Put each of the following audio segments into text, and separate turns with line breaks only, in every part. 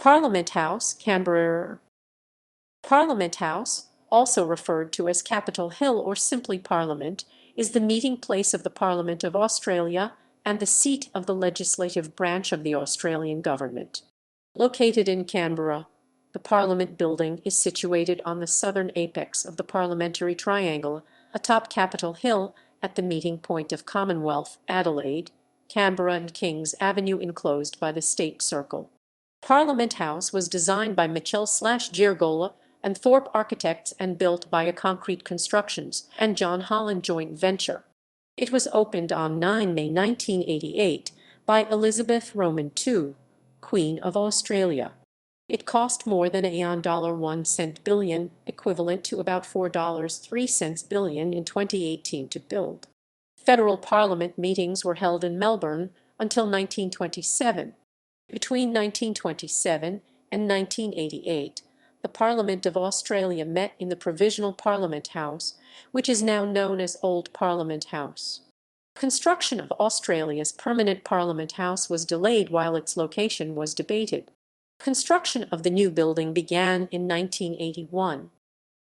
Parliament House, Canberra. Parliament House, also referred to as Capitol Hill or simply Parliament, is the meeting place of the Parliament of Australia and the seat of the legislative branch of the Australian government. Located in Canberra, the Parliament building is situated on the southern apex of the Parliamentary Triangle, atop Capitol Hill at the meeting point of Commonwealth, Adelaide, Canberra and Kings Avenue enclosed by the State Circle. Parliament House was designed by Giurgola and Thorp Architects and built by a Concrete Constructions and John Holland joint venture. It was opened on 9 May 1988 by Elizabeth Roman II, Queen of Australia. It cost more than $1 billion, equivalent to about $4.03 billion in 2018 to build. Federal Parliament meetings were held in Melbourne until 1927. Between 1927 and 1988, the Parliament of Australia met in the Provisional Parliament House, which is now known as Old Parliament House. Construction of Australia's permanent Parliament House was delayed while its location was debated. Construction of the new building began in 1981.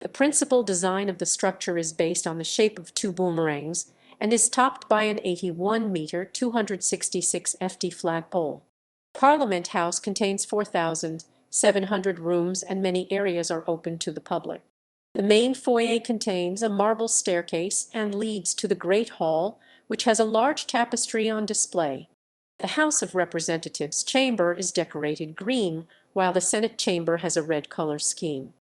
The principal design of the structure is based on the shape of two boomerangs and is topped by an 81-meter, 266 ft flagpole. Parliament House contains 4,700 rooms and many areas are open to the public. The main foyer contains a marble staircase and leads to the Great Hall, which has a large tapestry on display. The House of Representatives chamber is decorated green, while the Senate chamber has a red color scheme.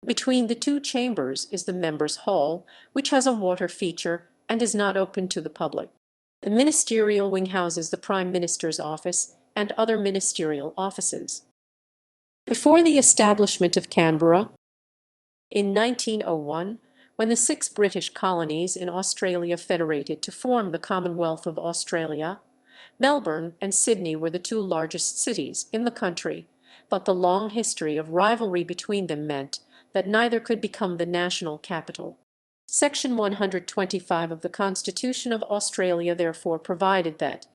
Between the two chambers is the Members' Hall, which has a water feature and is not open to the public. The ministerial wing houses the Prime Minister's office and other ministerial offices. Before the establishment of Canberra, in 1901, when the 6 British colonies in Australia federated to form the Commonwealth of Australia, Melbourne and Sydney were the two largest cities in the country, but the long history of rivalry between them meant that neither could become the national capital. Section 125 of the Constitution of Australia therefore provided that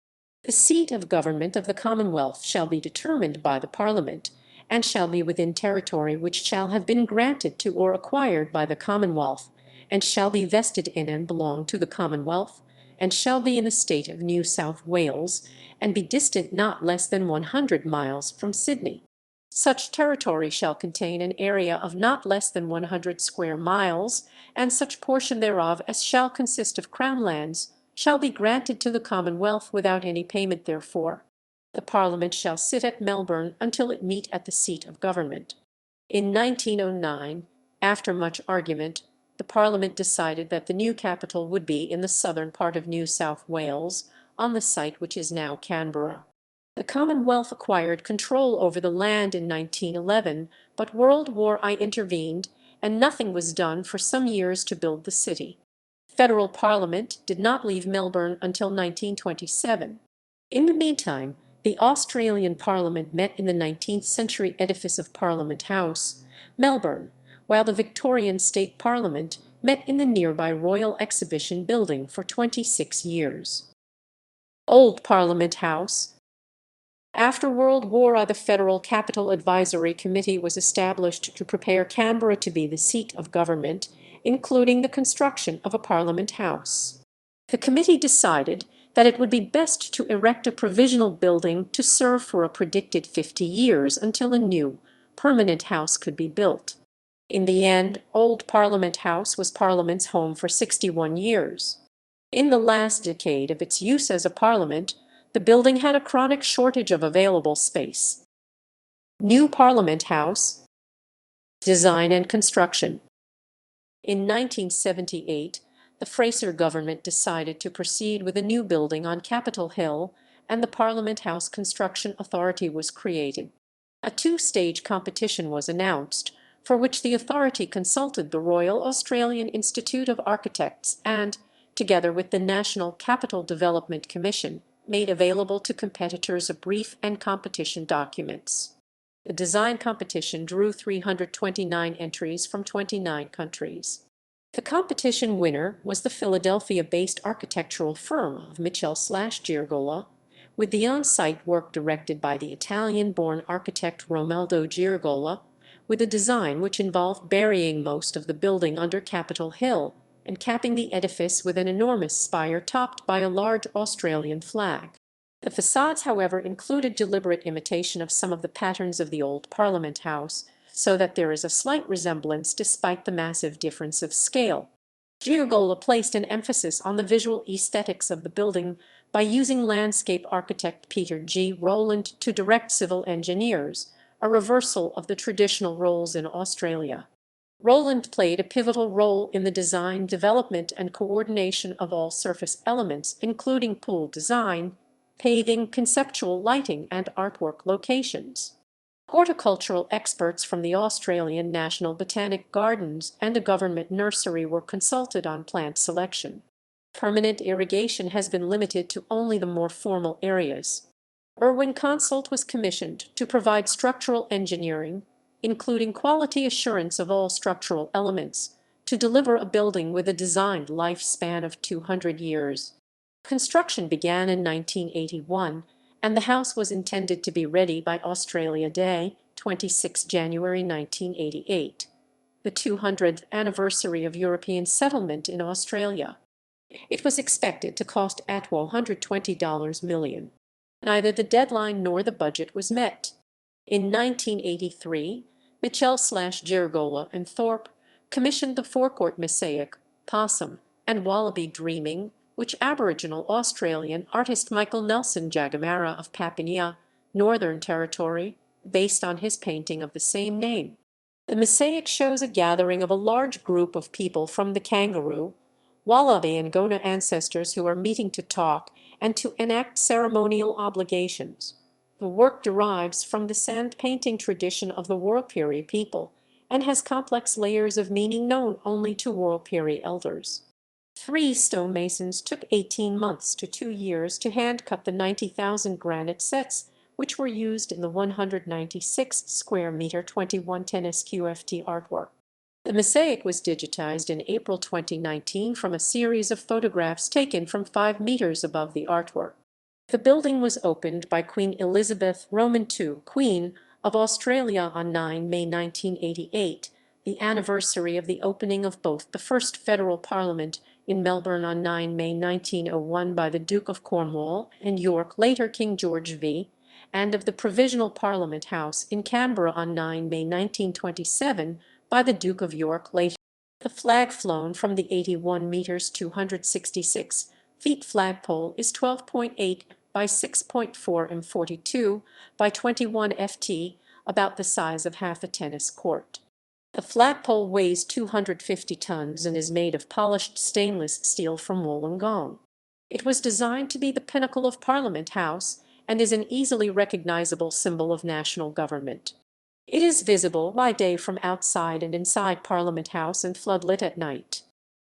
the seat of government of the Commonwealth shall be determined by the Parliament, and shall be within territory which shall have been granted to or acquired by the Commonwealth, and shall be vested in and belong to the Commonwealth, and shall be in the state of New South Wales, and be distant not less than 100 miles from Sydney. Such territory shall contain an area of not less than 100 square miles, and such portion thereof as shall consist of Crown lands shall be granted to the Commonwealth without any payment therefor. The Parliament shall sit at Melbourne until it meet at the seat of government. In 1909, after much argument, the Parliament decided that the new capital would be in the southern part of New South Wales, on the site which is now Canberra. The Commonwealth acquired control over the land in 1911, but World War I intervened, and nothing was done for some years to build the city. Federal Parliament did not leave Melbourne until 1927. In the meantime, the Australian Parliament met in the 19th century edifice of Parliament House, Melbourne, while the Victorian State Parliament met in the nearby Royal Exhibition Building for 26 years. Old Parliament House. After World War I, the Federal Capital Advisory Committee was established to prepare Canberra to be the seat of government, including the construction of a Parliament House. The committee decided that it would be best to erect a provisional building to serve for a predicted 50 years until a new, permanent house could be built. In the end, Old Parliament House was Parliament's home for 61 years. In the last decade of its use as a parliament, the building had a chronic shortage of available space. New Parliament House. Design and construction. In 1978, the Fraser government decided to proceed with a new building on Capitol Hill, and the Parliament House Construction Authority was created. A two-stage competition was announced, for which the authority consulted the Royal Australian Institute of Architects and, together with the National Capital Development Commission, made available to competitors a brief and competition documents. The design competition drew 329 entries from 29 countries. The competition winner was the Philadelphia-based architectural firm of Giurgola, with the on-site work directed by the Italian-born architect Romualdo Giurgola, with a design which involved burying most of the building under Capitol Hill and capping the edifice with an enormous spire topped by a large Australian flag. The facades, however, included deliberate imitation of some of the patterns of the old Parliament House, so that there is a slight resemblance despite the massive difference of scale. Giurgola placed an emphasis on the visual aesthetics of the building by using landscape architect Peter G. Rowland to direct civil engineers, a reversal of the traditional roles in Australia. Rowland played a pivotal role in the design, development, and coordination of all surface elements, including pool design, paving, conceptual lighting, and artwork locations. Horticultural experts from the Australian National Botanic Gardens and a government nursery were consulted on plant selection. Permanent irrigation has been limited to only the more formal areas. Irwin Consult was commissioned to provide structural engineering, including quality assurance of all structural elements, to deliver a building with a designed lifespan of 200 years. Construction began in 1981, and the house was intended to be ready by Australia Day, 26 January 1988, the 200th anniversary of European settlement in Australia. It was expected to cost at $120 million. Neither the deadline nor the budget was met. In 1983, Mitchell/Giurgola and Thorpe commissioned the forecourt mosaic, Possum, and Wallaby Dreaming, which Aboriginal Australian artist Michael Nelson Jagamara of Papunya, Northern Territory, based on his painting of the same name. The mosaic shows a gathering of a large group of people from the kangaroo, wallaby, and Gona ancestors who are meeting to talk and to enact ceremonial obligations. The work derives from the sand painting tradition of the Warlpiri people and has complex layers of meaning known only to Warlpiri elders. 3 stonemasons took 18 months to 2 years to hand-cut the 90,000 granite sets, which were used in the 196 square meter 2110 SQFT artwork. The mosaic was digitized in April 2019 from a series of photographs taken from 5 meters above the artwork. The building was opened by Queen Elizabeth II, Queen of Australia, on 9 May 1988, the anniversary of the opening of both the first federal parliament in Melbourne on 9 May 1901 by the Duke of Cornwall and York, later King George V, and of the Provisional Parliament House in Canberra on 9 May 1927 by the Duke of York, later. The flag flown from the 81 meters 266 feet flagpole is 12.8 by 6.4 and 42 by 21 ft, about the size of half a tennis court. The flagpole weighs 250 tons and is made of polished stainless steel from Wollongong. It was designed to be the pinnacle of Parliament House and is an easily recognizable symbol of national government. It is visible by day from outside and inside Parliament House and floodlit at night.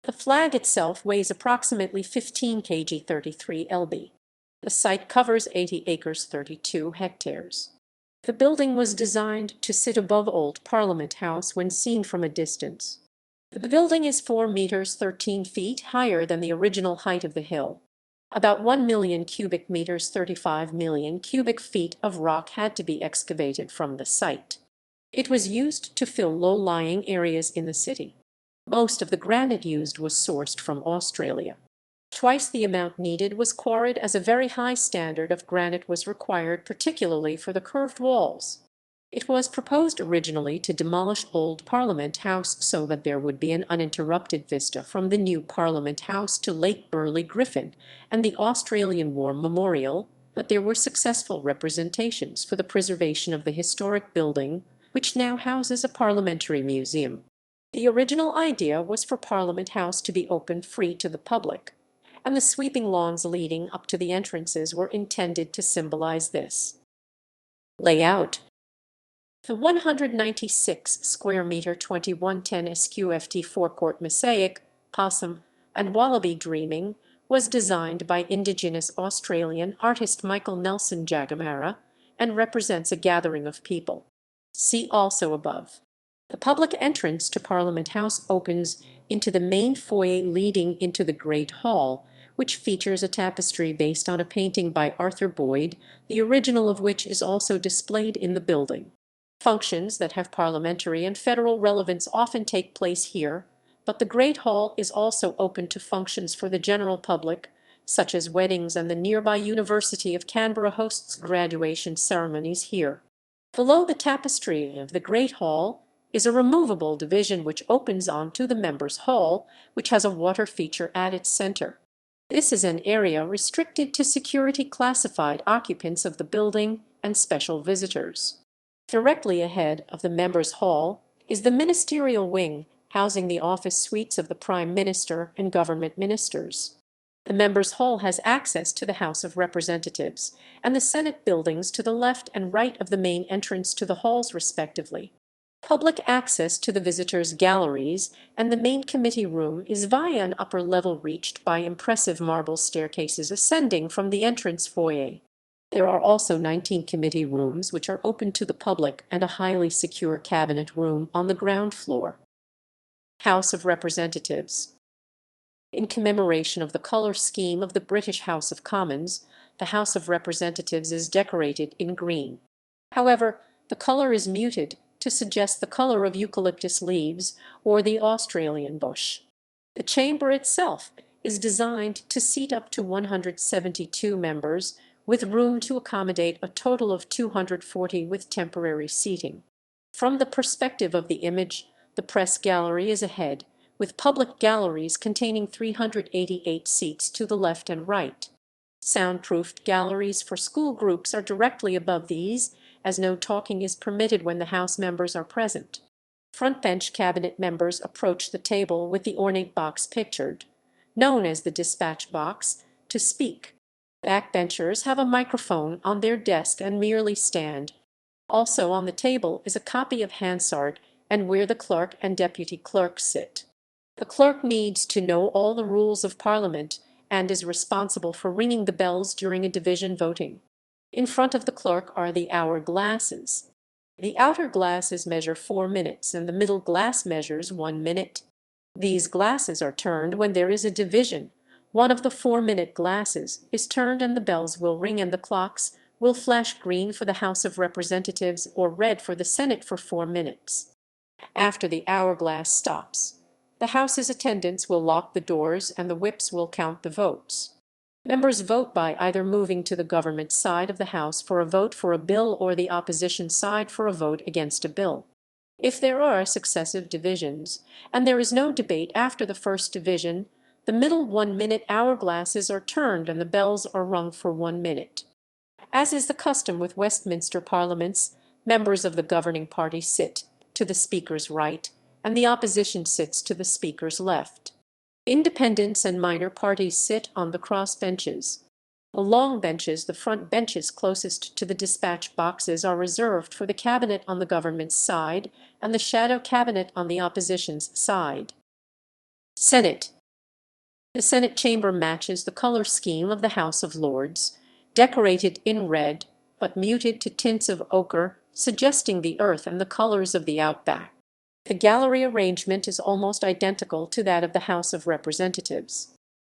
The flag itself weighs approximately 15 kg 33 lb. The site covers 80 acres 32 hectares. The building was designed to sit above Old Parliament House when seen from a distance. The building is 4 meters 13 feet higher than the original height of the hill. About 1 million cubic meters 35 million cubic feet of rock had to be excavated from the site. It was used to fill low-lying areas in the city. Most of the granite used was sourced from Australia. Twice the amount needed was quarried, as a very high standard of granite was required, particularly for the curved walls. It was proposed originally to demolish Old Parliament House so that there would be an uninterrupted vista from the new Parliament House to Lake Burley Griffin and the Australian War Memorial, but there were successful representations for the preservation of the historic building, which now houses a Parliamentary Museum. The original idea was for Parliament House to be open free to the public, and the sweeping lawns leading up to the entrances were intended to symbolize this. Layout. The 196 square meter 2110 SQFT forecourt mosaic, Possum, and Wallaby Dreaming was designed by Indigenous Australian artist Michael Nelson Jagamara and represents a gathering of people. See also above. The public entrance to Parliament House opens into the main foyer leading into the Great Hall, which features a tapestry based on a painting by Arthur Boyd, the original of which is also displayed in the building. Functions that have parliamentary and federal relevance often take place here, but the Great Hall is also open to functions for the general public, such as weddings, and the nearby University of Canberra hosts graduation ceremonies here. Below the tapestry of the Great Hall is a removable division which opens onto the Members' Hall, which has a water feature at its center. This is an area restricted to security classified occupants of the building and special visitors. Directly ahead of the Members' Hall is the Ministerial Wing, housing the office suites of the Prime Minister and government ministers. The Members' Hall has access to the House of Representatives and the Senate buildings to the left and right of the main entrance to the halls respectively. Public access to the visitors' galleries and the main committee room is via an upper level reached by impressive marble staircases ascending from the entrance foyer. There are also 19 committee rooms which are open to the public and a highly secure cabinet room on the ground floor. House of Representatives. In commemoration of the colour scheme of the British House of Commons, the House of Representatives is decorated in green. However, the colour is muted to suggest the colour of eucalyptus leaves or the Australian bush. The chamber itself is designed to seat up to 172 members, with room to accommodate a total of 240 with temporary seating. From the perspective of the image, the press gallery is ahead, with public galleries containing 388 seats to the left and right. Soundproofed galleries for school groups are directly above these, as no talking is permitted when the House members are present. Front-bench cabinet members approach the table with the ornate box pictured, known as the dispatch box, to speak. Backbenchers have a microphone on their desk and merely stand. Also on the table is a copy of Hansard and where the clerk and deputy clerk sit. The clerk needs to know all the rules of Parliament and is responsible for ringing the bells during a division voting. In front of the clerk are the hourglasses. The outer glasses measure 4 minutes and the middle glass measures 1 minute. These glasses are turned when there is a division. One of the 4-minute glasses is turned and the bells will ring and the clocks will flash green for the House of Representatives or red for the Senate for 4 minutes. After the hourglass stops, the House's attendants will lock the doors and the whips will count the votes. Members vote by either moving to the government side of the House for a vote for a bill or the opposition side for a vote against a bill. If there are successive divisions, and there is no debate after the first division, the middle 1-minute hourglasses are turned and the bells are rung for 1 minute. As is the custom with Westminster parliaments, members of the governing party sit to the Speaker's right, and the opposition sits to the Speaker's left. Independents and minor parties sit on the cross benches. The long benches, the front benches closest to the dispatch boxes, are reserved for the cabinet on the government's side and the shadow cabinet on the opposition's side. Senate. The Senate chamber matches the colour scheme of the House of Lords, decorated in red, but muted to tints of ochre, suggesting the earth and the colours of the outback. The gallery arrangement is almost identical to that of the House of Representatives.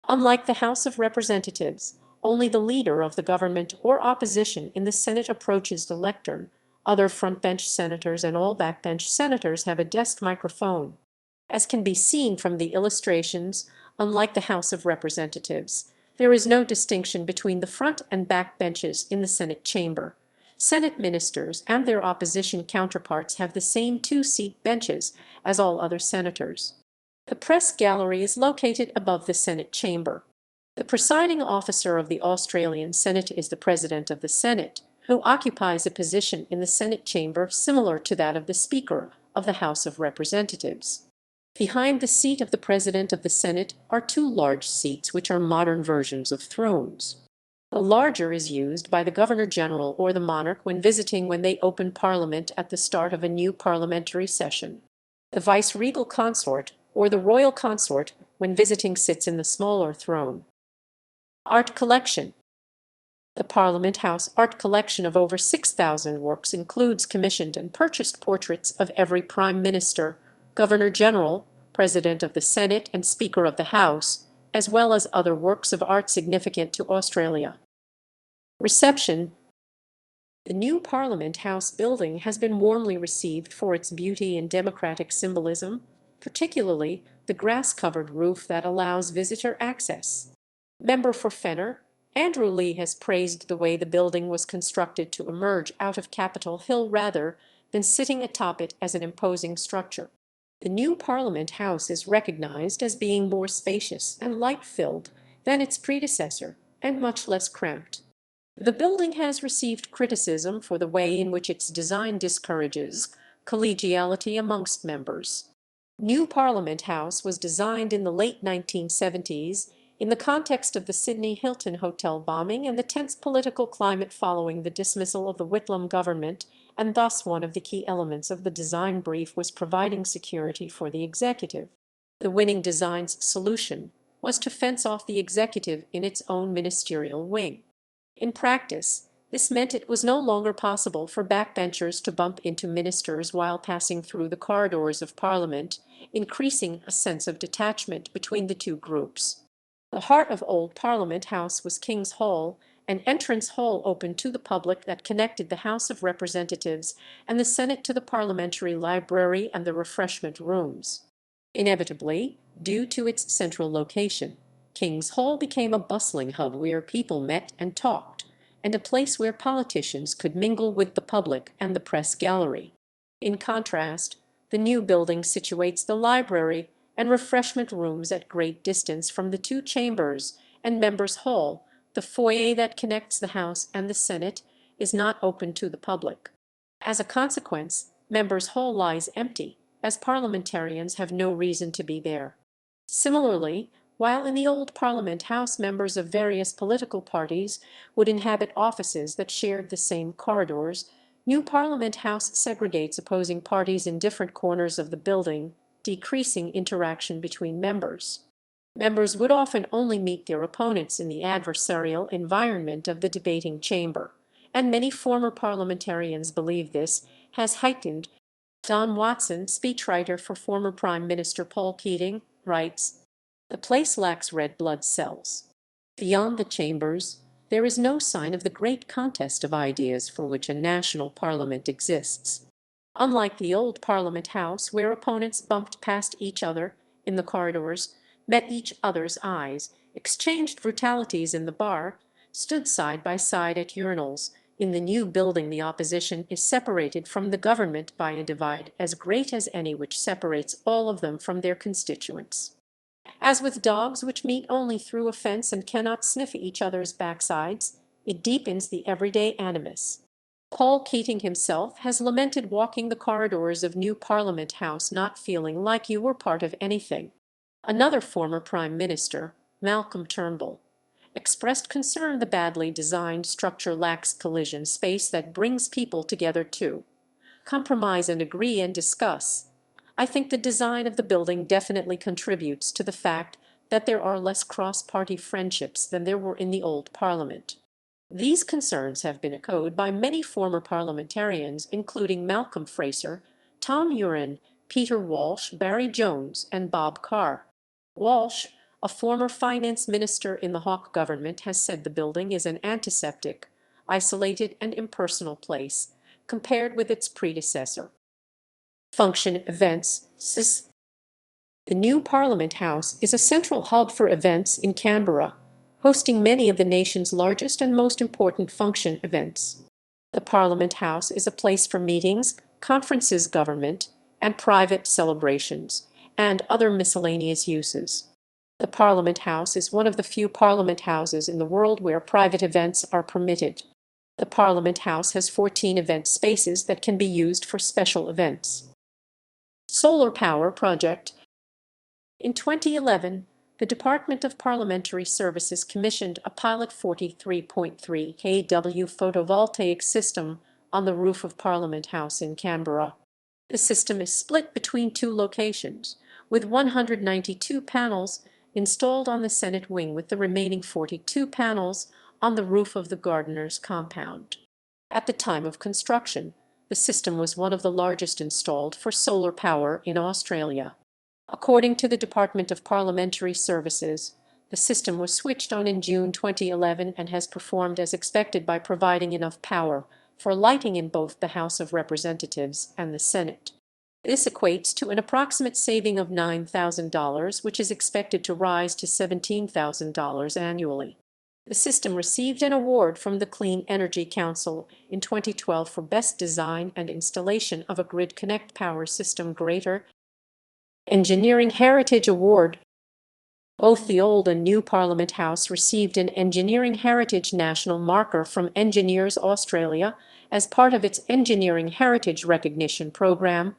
Unlike the House of Representatives, only the leader of the government or opposition in the Senate approaches the lectern. Other frontbench senators and all backbench senators have a desk microphone. As can be seen from the illustrations, unlike the House of Representatives, there is no distinction between the front and back benches in the Senate chamber. Senate ministers and their opposition counterparts have the same 2-seat benches as all other senators. The press gallery is located above the Senate chamber. The presiding officer of the Australian Senate is the President of the Senate, who occupies a position in the Senate chamber similar to that of the Speaker of the House of Representatives. Behind the seat of the President of the Senate are 2 large seats which are modern versions of thrones. The larger is used by the Governor-General or the monarch when they open Parliament at the start of a new parliamentary session. The vice-regal consort or the royal consort when visiting sits in the smaller throne. Art collection. The Parliament House art collection of over 6,000 works includes commissioned and purchased portraits of every Prime Minister, Governor-General, President of the Senate and Speaker of the House, as well as other works of art significant to Australia. Reception. The new Parliament House building has been warmly received for its beauty and democratic symbolism, particularly the grass-covered roof that allows visitor access. Member for Fenner, Andrew Lee has praised the way the building was constructed to emerge out of Capitol Hill rather than sitting atop it as an imposing structure. The new Parliament House is recognized as being more spacious and light-filled than its predecessor, and much less cramped. The building has received criticism for the way in which its design discourages collegiality amongst members. New Parliament House was designed in the late 1970s in the context of the Sydney Hilton Hotel bombing and the tense political climate following the dismissal of the Whitlam government, and thus one of the key elements of the design brief was providing security for the executive. The winning design's solution was to fence off the executive in its own ministerial wing. In practice, this meant it was no longer possible for backbenchers to bump into ministers while passing through the corridors of Parliament, increasing a sense of detachment between the two groups. The heart of Old Parliament House was King's Hall, an entrance hall open to the public that connected the House of Representatives and the Senate to the Parliamentary Library and the refreshment rooms. Inevitably, due to its central location, King's Hall became a bustling hub where people met and talked, and a place where politicians could mingle with the public and the press gallery. In contrast, the new building situates the library and refreshment rooms at great distance from the two chambers, and Members' Hall, the foyer that connects the House and the Senate, is not open to the public. As a consequence, Members' Hall lies empty, as parliamentarians have no reason to be there. Similarly, while in the old Parliament House members of various political parties would inhabit offices that shared the same corridors, new Parliament House segregates opposing parties in different corners of the building, decreasing interaction between members. Members would often only meet their opponents in the adversarial environment of the debating chamber, and many former parliamentarians believe this has heightened. Don Watson, speechwriter for former Prime Minister Paul Keating, writes, "The place lacks red blood cells. Beyond the chambers, there is no sign of the great contest of ideas for which a national parliament exists. Unlike the old Parliament House, where opponents bumped past each other in the corridors, met each other's eyes, exchanged brutalities in the bar, stood side by side at urinals, in the new building the opposition is separated from the government by a divide as great as any which separates all of them from their constituents. As with dogs which meet only through a fence and cannot sniff each other's backsides, it deepens the everyday animus." Paul Keating himself has lamented walking the corridors of New Parliament House not feeling like you were part of anything. Another former Prime Minister, Malcolm Turnbull, expressed concern the badly designed structure lacks collision space that brings people together to compromise and agree and discuss. "I think the design of the building definitely contributes to the fact that there are less cross-party friendships than there were in the old Parliament." These concerns have been echoed by many former parliamentarians, including Malcolm Fraser, Tom Uren, Peter Walsh, Barry Jones, and Bob Carr. Walsh, a former finance minister in the Hawke government, has said the building is an antiseptic, isolated and impersonal place, compared with its predecessor. Function events. The new Parliament House is a central hub for events in Canberra, hosting many of the nation's largest and most important function events. The Parliament House is a place for meetings, conferences, government, and private celebrations, and other miscellaneous uses. The Parliament House is one of the few Parliament houses in the world where private events are permitted. The Parliament House has 14 event spaces that can be used for special events. Solar Power Project. In 2011, the Department of Parliamentary Services commissioned a pilot 43.3 kW photovoltaic system on the roof of Parliament House in Canberra. The system is split between two locations, with 192 panels installed on the Senate wing with the remaining 42 panels on the roof of the Gardeners compound. At the time of construction, the system was one of the largest installed for solar power in Australia. According to the Department of Parliamentary Services, The system was switched on in June 2011 and has performed as expected by providing enough power for lighting in both the House of Representatives and the Senate. This equates to an approximate saving of $9,000, which is expected to rise to $17,000 annually. The system received an award from the Clean Energy Council in 2012 for Best Design and Installation of a Grid Connect Power System Greater Engineering Heritage Award. Both the old and new Parliament House received an Engineering Heritage National Marker from Engineers Australia as part of its Engineering Heritage Recognition Program,